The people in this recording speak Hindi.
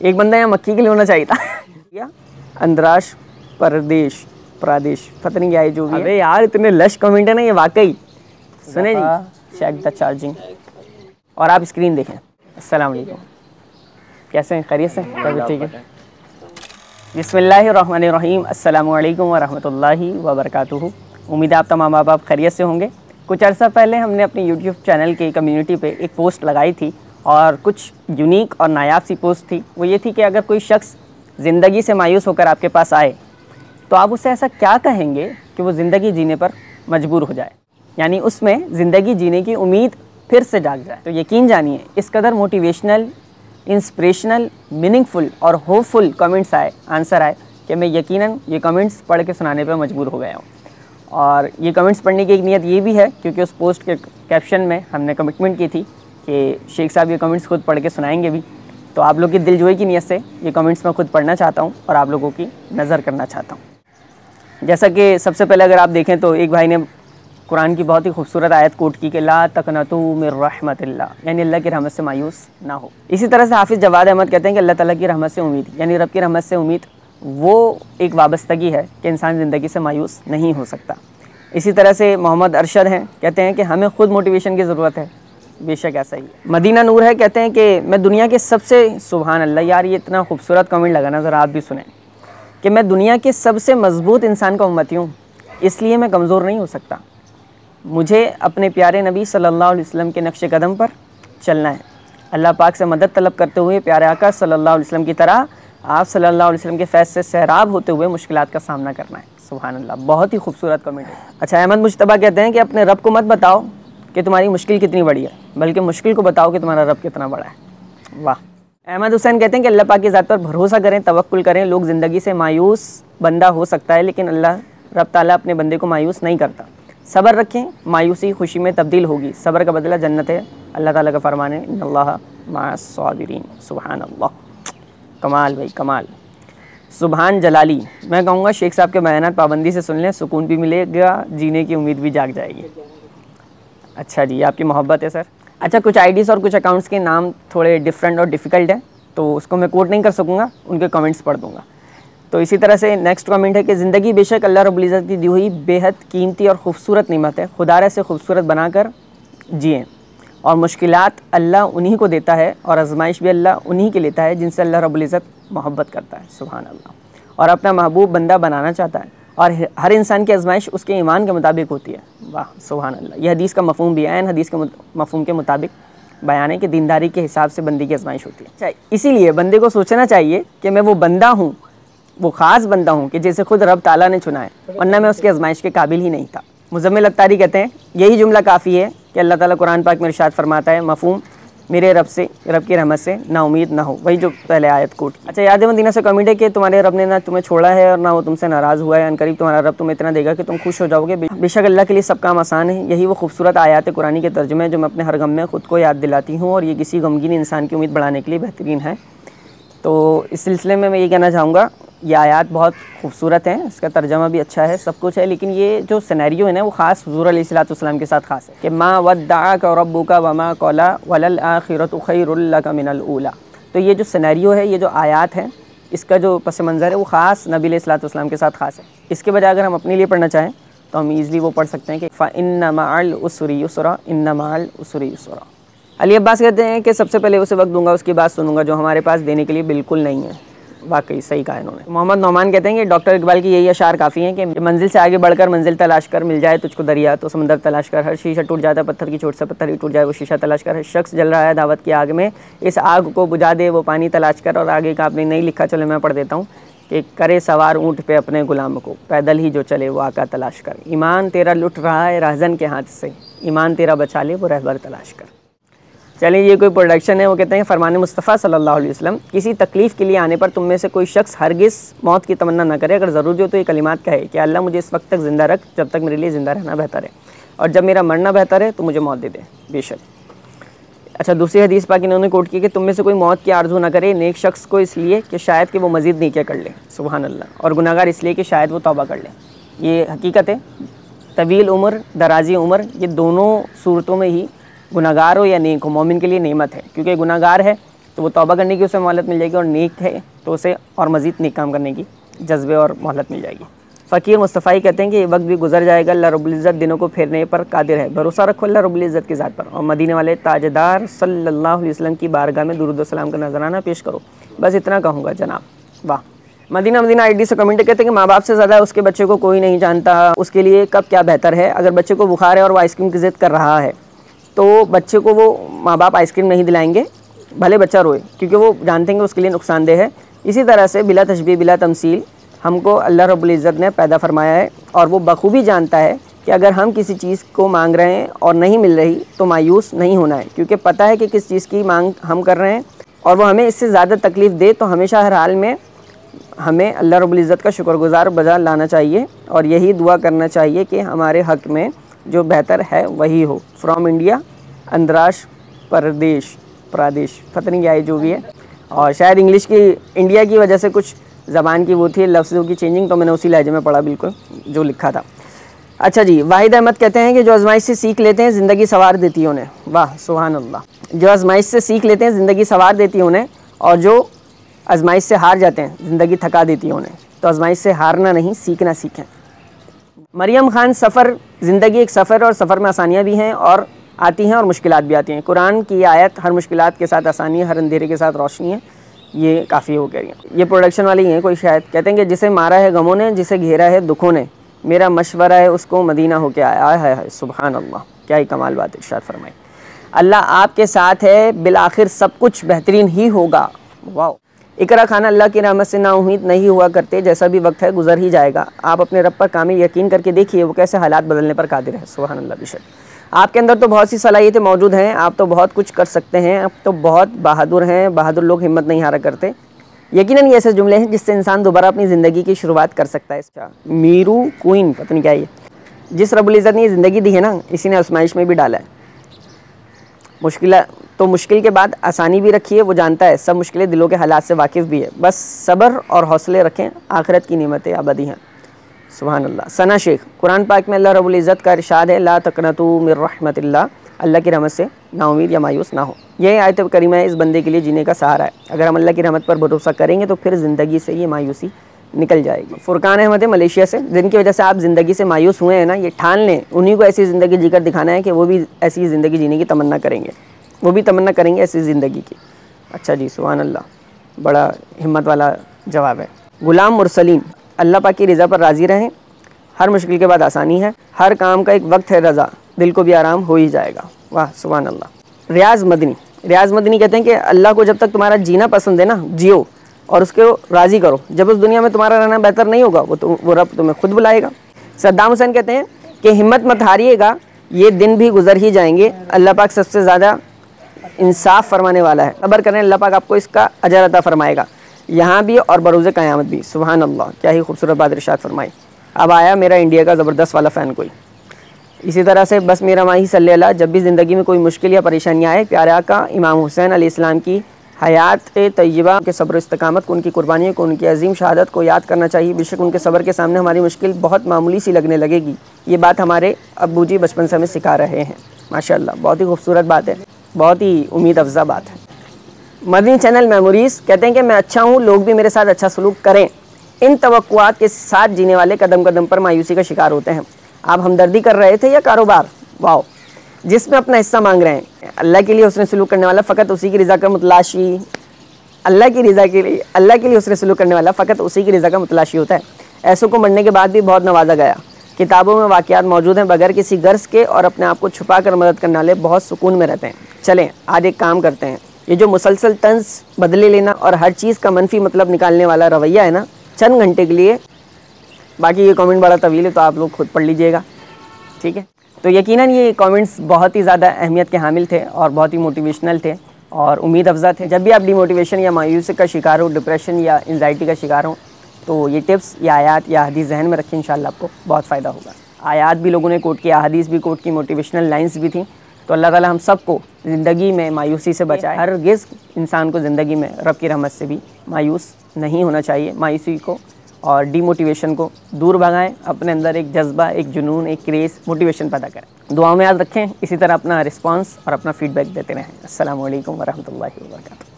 एक बंदा यहाँ मक्खी के लिए होना चाहिए था। या अंद्राश प्रदेश पता नहीं क्या है जो भी है। अबे यार इतने लश कमेंट है ना ये वाकई। सुने जी, चेक द चार्जिंग और आप स्क्रीन देखें। अस्सलाम वालेकुम, कैसे हैं? खैरियत से? तबीयत ठीक है? बिस्मिल्लाहिर्रहमानिर्रहीम, अस्सलामु अलैकुम वरहमतुल्लाहि वबरकातुहू। उम्मीद है आप तमाम माँ बाप खैरियत से होंगे। कुछ अर्सा पहले हमने अपने यूट्यूब चैनल के कम्युनिटी पे एक पोस्ट लगाई थी और कुछ यूनिक और नायाब सी पोस्ट थी। वो ये थी कि अगर कोई शख्स ज़िंदगी से मायूस होकर आपके पास आए तो आप उससे ऐसा क्या कहेंगे कि वो ज़िंदगी जीने पर मजबूर हो जाए, यानी उसमें ज़िंदगी जीने की उम्मीद फिर से जाग जाए। तो यकीन जानिए इस कदर मोटिवेशनल, इंस्पिरेशनल, मीनिंगफुल और होपफुल कमेंट्स आए, आंसर आए कि मैं यकीनन ये कमेंट्स पढ़ के सुनाने पर मजबूर हो गया हूँ। और ये कमेंट्स पढ़ने की एक नीयत ये भी है क्योंकि उस पोस्ट के कैप्शन में हमने कमिटमेंट की थी कि शेख साहब ये कमेंट्स खुद पढ़ के सुनाएंगे भी। तो आप लोग की दिलजोई की नीयत से ये कमेंट्स मैं खुद पढ़ना चाहता हूँ और आप लोगों की नज़र करना चाहता हूँ। जैसा कि सबसे पहले अगर आप देखें तो एक भाई ने कुरान की बहुत ही खूबसूरत आयत कोट की कि ला तकनतू मिर रहमतिल्लाह, यानी अल्लाह की रहमत से मायूस ना हो। इसी तरह से हाफिज़ जवाद अहमद कहते हैं कि अल्लाह ताला की रहमत से उम्मीद, यानी रब की रहमत से उम्मीद वो एक वाबस्तगी है कि इंसान ज़िंदगी से मायूस नहीं हो सकता। इसी तरह से मोहम्मद अरशद हैं, कहते हैं कि हमें खुद मोटिवेशन की ज़रूरत है। बेशक ऐसा ही है। मदीना नूर है, कहते हैं कि मैं दुनिया के सबसे, सुभान अल्लाह यार ये इतना खूबसूरत कमेंट लगा ना, ज़रा आप भी सुने, कि मैं दुनिया के सबसे मजबूत इंसान का उम्मती हूँ, इसलिए मैं कमज़ोर नहीं हो सकता। मुझे अपने प्यारे नबी सल्लल्लाहु अलैहि वसल्लम के नक्श कदम पर चलना है। अल्लाह पाक से मदद तलब करते हुए प्यारे आका सल्लल्लाहु अलैहि वसल्लम की तरह आप सल्लल्लाहु अलैहि वसल्लम के फैज़ से सैराब होते हुए मुश्किलात का सामना करना है। सुभान अल्लाह, बहुत ही खूबसूरत कमेंट है। अच्छा, अहमद मुश्तबा कहते हैं कि अपने रब को मत बताओ कि तुम्हारी मुश्किल कितनी बड़ी है, बल्कि मुश्किल को बताओ कि तुम्हारा रब कितना बड़ा है। वाह। अहमद हुसैन कहते हैं कि अल्लाह पाक की ज़ात पर भरोसा करें, तवक्कुल करें। लोग ज़िंदगी से मायूस बंदा हो सकता है लेकिन अल्लाह रब ताला अपने बंदे को मायूस नहीं करता। सब्र रखें, मायूसी खुशी में तब्दील होगी, सब्र का बदला जन्नत है। अल्लाह ताला का फरमान है इन्नल्लाह मअस साबिरीन। सुभान अल्लाह, कमाल भाई कमाल। सुभान जलाली, मैं कहूँगा शेख साहब के बयानात पाबंदी से सुन लें, सुकून भी मिलेगा, जीने की उम्मीद भी जाग जाएगी। अच्छा जी, आपकी मोहब्बत है सर। अच्छा, कुछ आईडीज़ और कुछ अकाउंट्स के नाम थोड़े डिफरेंट और डिफ़िकल्ट हैं तो उसको मैं कोट नहीं कर सकूँगा, उनके कमेंट्स पढ़ दूँगा। तो इसी तरह से नेक्स्ट कमेंट है कि ज़िंदगी बेशक अल्लाह रब्बुल इज़्ज़त की दी हुई बेहद कीमती और ख़ूबसूरत नेमत है, खुदा से खूबसूरत बनाकर जिएँ। और मुश्किलात अल्लाह उन्हीं को देता है और आजमाइश भी अल्लाह उन्हीं के लेता है जिनसे अल्लाह रब्बुल इज़्ज़त मोहब्बत करता है। सुभान अल्लाह। और अपना महबूब बंदा बनाना चाहता है और हर इंसान की आजमाइश उसके ईमान के मुताबिक होती है। वाह सुभान अल्लाह। यह हदीस का मफ़हूम भी है, हदीस के मफ़हूम के मुताबिक बयान है कि दीनदारी के हिसाब से बंदे की आजमाइश होती है। अच्छा, इसीलिए बंदे को सोचना चाहिए कि मैं वो बंदा हूँ, वो ख़ास बंदा हूँ कि जैसे खुद रब ताला ने चुना है, वरना मैं उसकी आजमाइश के काबिल ही नहीं था। मुज़म्मिल अत्तारी कहते हैं यही जुमला काफ़ी है कि अल्लाह ताला कुरान पाक में इरशाद फरमाता है मफ़हूम मेरे रब से, रब की रहमत से ना उम्मीद ना हो, वही जो पहले आयत कोट। अच्छा, याद मदीना से कमेंट है कि तुम्हारे रब ने ना तुम्हें छोड़ा है और ना वो तुमसे नाराज़ हुआ है, अनकरीब तुम्हारा रब तुम्हें इतना देगा कि तुम खुश हो जाओगे। बेशक अल्लाह के लिए सब काम आसान है। यही वो खूबसूरत आयत कुरानी के तर्जुमे जो मैं अपने हर गम में ख़ुद को याद दिलाती हूँ और ये किसी गमगीन इंसान की उम्मीद बढ़ाने के लिए बेहतरीन है। तो इस सिलसिले में मैं ये कहना चाहूँगा, ये आयत बहुत खूबसूरत हैं, इसका तर्जमा भी अच्छा है, सब कुछ है, लेकिन ये जो सिनेरियो है ना वो ख़ास हुज़ूर अलैहिस्सलाम के साथ ख़ास है कि मा वद्दअका रब्बुका वमा क़ला वलल आखिरतु खैरुल लका मिनल ऊला। तो ये जो सिनेरियो है, ये जो आयत है, इसका जो पस मंज़र है वो ख़ास नबी अलैहिस्सलाम के साथ ख़ास है। इसके बजाय अगर हम अपने लिए पढ़ना चाहें तो हम ईज़िली वो पढ़ सकते हैं कि फ़इन्न मअल उसरि युसरा, इन्न मअल उसरि युसरा। अली अब्बास कहते हैं कि सबसे पहले उसे वक्त दूंगा, उसकी बात सुनूंगा जो हमारे पास देने के लिए बिल्कुल नहीं है। वाकई सही कहा इन्होंने। मोहम्मद नौमान कहते हैं कि डॉक्टर इकबाल की यही अशार काफ़ी हैं कि मंजिल से आगे बढ़कर मंजिल तलाश कर, मिल जाए तुझको दरिया तो समंदर तलाश कर, हर शीशा टूट जाता पत्थर की चोट से, पत्थर ही टूट जाए वो शीशा तलाश कर, हर शख्स जल रहा है दावत की आग में, इस आग को बुझा दे वो पानी तलाश कर। और आगे का आपने नहीं लिखा, चलो मैं पढ़ देता हूँ कि करे सवार ऊँट पे अपने गुलाम को, पैदल ही जो चले वो आका तलाश कर, ईमान तेरा लुट रहा है राहज़न के हाथ से, ईमान तेरा बचा ले वो रहबर तलाश कर। चलिए, ये कोई प्रोडक्शन है। वो कहते हैं फरमान मुस्तफ़ा सल्लल्लाहु अलैहि वसल्लम, किसी तकलीफ़ के लिए आने पर तुम में से कोई शख्स हरगिज़ मौत की तमन्ना न करे, अगर ज़रूरी हो तो ये कलिमात कहे कि अल्लाह मुझे इस वक्त तक ज़िंदा रख जब तक मेरे लिए ज़िंदा रहना बेहतर है, और जब मेरा मरना बेहतर है तो मुझे मौत दे दे बेशक। अच्छा, दूसरी हदीस पाक इन्होंने कोट की कि तुम में से कोई मौत की आरज़ू न करे नेक शख्स को इसलिए कि शायद कि वो मज़ीद नेकियां कर ले, सुभान अल्लाह, और गुनाहगार इसलिए कि शायद वो तौबा कर ले। ये हकीकत है। तवील उम्र, दराजी उम्र, ये दोनों सूरतों में ही गुनाहगार हो या नेक हो मोमिन के लिए नेमत है, क्योंकि गुनाहगार है तो वो तौबा करने की उसे मोहलत मिल जाएगी, और नेक है तो उसे और मज़ीद नेक काम करने की जज्बे और मोहलत मिल जाएगी। फ़कीर मुस्तफ़ाई कहते हैं कि ये वक्त भी गुजर जाएगा, अल्लाह रब्बुल इज़्ज़त दिनों को फेरने पर कादिर है। भरोसा रखो अल्लाह रब्बुल इज़्ज़त की ज़ात पर, और मदीने वाले ताजदार सल्लल्लाहु अलैहि वसल्लम की बारगाह में दुरूद व सलाम का नजराना पेश करो। बस इतना कहूँगा जनाब। वाह। मदीना आईडी से कमेंट कहते हैं कि माँ बाप से ज़्यादा उसके बच्चे को कोई नहीं जानता, उसके लिए कब क्या बेहतर है। अगर बच्चे को बुखार है और वो आइसक्रीम की ज़िद कर रहा है तो बच्चे को वो माँ बाप आइसक्रीम नहीं दिलाएंगे, भले बच्चा रोए, क्योंकि वो जानते हैं कि उसके लिए नुकसानदेह है। इसी तरह से बिला तशबीह बिला तमसील हमको अल्लाह रब्बुल इज़्ज़त ने पैदा फरमाया है, और वो बखूबी जानता है कि अगर हम किसी चीज़ को मांग रहे हैं और नहीं मिल रही तो मायूस नहीं होना है, क्योंकि पता है कि किस चीज़ की मांग हम कर रहे हैं, और वो हमें इससे ज़्यादा तकलीफ़ दे तो हमेशा हर हाल में हमें अल्लाह रब्बुल इज़्ज़त का शुक्रगुज़ार बजा लाना चाहिए, और यही दुआ करना चाहिए कि हमारे हक़ में जो बेहतर है वही हो। फ्रॉम इंडिया अंद्राश प्रदेश पता नहीं क्या है जो भी है, और शायद इंग्लिश की इंडिया की वजह से कुछ ज़बान की वो थी लफ्ज़ों की चेंजिंग, तो मैंने उसी लहजे में पढ़ा बिल्कुल जो लिखा था। अच्छा जी, वाहिद अहमद कहते हैं कि जो आज़माइश से सीख लेते हैं ज़िंदगी सवार देती है उन्हें। वाह सुभान अल्लाह। जो आज़माइश से सीख लेते हैं ज़िंदगी सवार देती है उन्हें, और जो आज़माइश से हार जाते हैं ज़िंदगी थका देती है उन्हें। तो आज़माइश से हारना नहीं, सीखना सीखें। मरियम खान, सफ़र ज़िंदगी एक सफ़र, और सफ़र में आसानियाँ भी हैं और आती हैं और मुश्किलात भी आती हैं। कुरान की आयत हर मुश्किलात के साथ आसानी है, हर अंधेरे के साथ रोशनी है, ये काफ़ी हो गई है। ये प्रोडक्शन वाली हैं कोई शायद। कहते हैं कि जिसे मारा है गमों ने, जिसे घेरा है दुखों ने, मेरा मशवरा है उसको मदीना होके आया है। सुभान अल्लाह, क्या ही कमाल बात इरशाद फरमाई। अल्लाह आपके साथ है, बिलाखिर सब कुछ बेहतरीन ही होगा। वाह। इकरा खाना, अल्लाह की रहमत से ना उम्मीद नहीं हुआ करते, जैसा भी वक्त है गुजर ही जाएगा। आप अपने रब पर कामिल यकीन करके देखिए वो कैसे हालात बदलने पर कादिर है। सुभान अल्लाह। बेशक आपके अंदर तो बहुत सी सलाहियतें मौजूद हैं, आप तो बहुत कुछ कर सकते हैं, आप तो बहुत बहादुर हैं। बहादुर लोग हिम्मत नहीं हारा करते। यकीनन ये ऐसे जुमले हैं जिससे इंसान दोबारा अपनी ज़िंदगी की शुरुआत कर सकता है। इसका मीरू क्वीन पता नहीं क्या है। जिस रब्बुल इज़्ज़त ने ज़िंदगी दी है ना, इसी ने आज़माइश में भी डाला है। मुश्किल के बाद आसानी भी रखी है, वो जानता है सब मुश्किलें दिलों के हालात से वाकिफ़ भी है। बस सब्र और हौसले रखें, आखिरत की नेमतें अबदी हैं। सुभान अल्लाह। सना शेख, कुरान पाक में अल्लाह रब्बुल इज़्ज़त का इरशाद है, ला तक़नतू मिर रहमतिल्लाह, अल्लाह की रहमत से नाउमीद या मायूस ना हो। यही आयत करीमा है इस बंदे के लिए जीने का सहारा है। अगर हम अल्लाह की रहमत पर भरोसा करेंगे तो फिर ज़िंदगी से ये मायूसी निकल जाएगी। फुरकान अहमद है मलेशिया से, जिनकी वजह से आप ज़िंदगी से मायूस हुए हैं ना, ये ठान लें उन्हीं को ऐसी ज़िंदगी जीकर दिखाना है कि वो भी ऐसी ज़िंदगी जीने की तमन्ना करेंगे, वो भी तमन्ना करेंगे ऐसी ज़िंदगी की। अच्छा जी, सुभान अल्लाह, बड़ा हिम्मत वाला जवाब है। गुलाम मुरसलीन, अल्लाह पाक की रज़ा पर राज़ी रहें, हर मुश्किल के बाद आसानी है, हर काम का एक वक्त है रज़ा, दिल को भी आराम हो ही जाएगा। वाह सुभान अल्लाह। रियाज़ मदनी कहते हैं कि अल्लाह को जब तक तुम्हारा जीना पसंद है ना, जियो और उसको राज़ी करो। जब उस दुनिया में तुम्हारा रहना बेहतर नहीं होगा वो रब तुम्हें खुद बुलाएगा। सद्दाम हुसैन कहते हैं कि हिम्मत मत हारिएगा, ये दिन भी गुजर ही जाएंगे। अल्लाह पाक सबसे ज़्यादा इंसाफ फरमाने वाला है। सब्र करें, अल्लाह पाक आपको इसका अजर अता फरमाएगा, यहाँ भी और बरोज़े क़यामत भी। सुभान अल्लाह, क्या ही खूबसूरत बात इरशाद फरमाई। अब आया मेरा इंडिया का ज़बरदस्त वाला फ़ैन कोई। इसी तरह से बस मेरा माही सल्लल्लाहु, जब भी ज़िंदगी में कोई मुश्किल या परेशानी आए, प्यारे आका इमाम हुसैन अलैहिस्सलाम की हयात तय्यबा के सब्र इस्तकामत को, उनकी कुर्बानियों को, उनकी अजीम शहादत को याद करना चाहिए। बेशक उनके सब्र के सामने हमारी मुश्किल बहुत मामूली सी लगने लगेगी। ये बात हमारे अब्बू जी बचपन से हमें सिखा रहे हैं। माशाअल्लाह, बहुत ही खूबसूरत बात है, बहुत ही उम्मीद अफजा बात है। मदनी चैनल मेमोरीज़ कहते हैं कि मैं अच्छा हूँ, लोग भी मेरे साथ अच्छा सलूक करें। इन तवक्कुआत के साथ जीने वाले कदम कदम पर मायूसी का शिकार होते हैं। आप हमदर्दी कर रहे थे या कारोबार? वाओ, जिसमें अपना हिस्सा मांग रहे हैं। अल्लाह के लिए उसने सलूक करने वाला फ़कत उसी की रज़ा का मुतलाशी, अल्लाह के लिए उसने सलूक करने वाला फ़कत उसी की रज़ा का मुतलाशी होता है। ऐसों को मरने के बाद भी बहुत नवाजा गया। किताबों में वाक़यात मौजूद हैं, बगैर किसी गर्ज़ के और अपने आप को छुपा कर मदद करने वाले बहुत सुकून में रहते हैं। चलें आज एक काम करते हैं, ये जो मुसलसल तंज बदले लेना और हर चीज़ का मनफी मतलब निकालने वाला रवैया है ना, चंद घंटे के लिए, बाकी ये कमेंट बड़ा तवील है तो आप लोग खुद पढ़ लीजिएगा, ठीक है। तो यकीनन ये कमेंट्स बहुत ही ज़्यादा अहमियत के हामिल थे और बहुत ही मोटिवेशनल थे और उम्मीद अफजा थे। जब भी आप डिमोटिवेशन या मायूसी का शिकार हो, डिप्रेशन या एंजाइटी का शिकार हो, तो ये टिप्स या आयात या हदीस जहन में रखें, इंशाअल्लाह आपको बहुत फ़ायदा होगा। आयात भी लोगों ने कोट किया, हदीस भी कोट की, मोटिवेशनल लाइन्स भी थी। तो अल्लाह ताला हम सबको ज़िंदगी में मायूसी से बचाए। हरगिज़ इंसान को ज़िंदगी में रब की रहमत से भी मायूस नहीं होना चाहिए। मायूसी को और डीमोटिवेशन को दूर भगाएं, अपने अंदर एक जज्बा, एक जुनून, एक क्रेज़, मोटिवेशन पैदा करें। दुआओं में याद रखें, इसी तरह अपना रिस्पांस और अपना फीडबैक देते रहें। अस्सलामु अलैकुम वरहमतुल्लाहि वबरकातुहू।